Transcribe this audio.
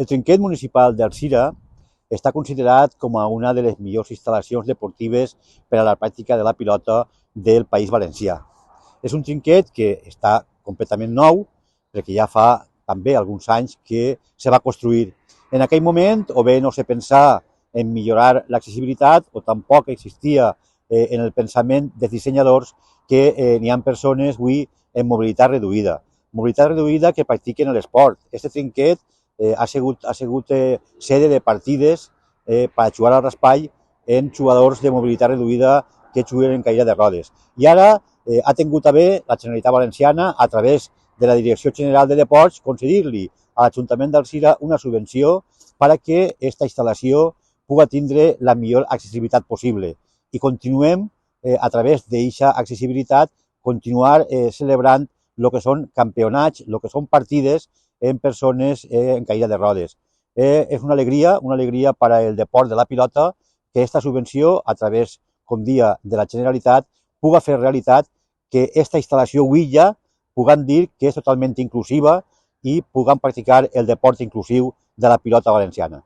El trinquet municipal d'Alzira està considerat com a una de les millors instal·lacions deportives per a la pràctica de la pilota del País Valencià. És un trinquet que està completament nou, perquè ja fa també alguns anys que se va construir. En aquell moment, o bé no se pensava en millorar l'accessibilitat, o tampoc existia en el pensament dels dissenyadors que n'hi ha persones avui en mobilitat reduïda. Mobilitat reduïda que practiquen l'esport. Aquest trinquet ha sigut sede de partides per jugar al raspall en jugadors de mobilitat reduïda que juguen en cadira de rodes. I ara ha tingut a bé la Generalitat Valenciana, a través de la Direcció General de Deports, concedir-li a l'Ajuntament d'Alzira una subvenció perquè aquesta instal·lació pugui tindre la millor accessibilitat possible. I continuem, a través d'aquesta accessibilitat, continuar celebrant el que són campionats, el que són partides en persones en cadira de rodes. És una alegria per al deport de la pilota, que aquesta subvenció, a través, com dia, de la Generalitat, pugui fer realitat que aquesta instal·lació avui ja puguem dir que és totalment inclusiva i puguem practicar el deport inclusiu de la pilota valenciana.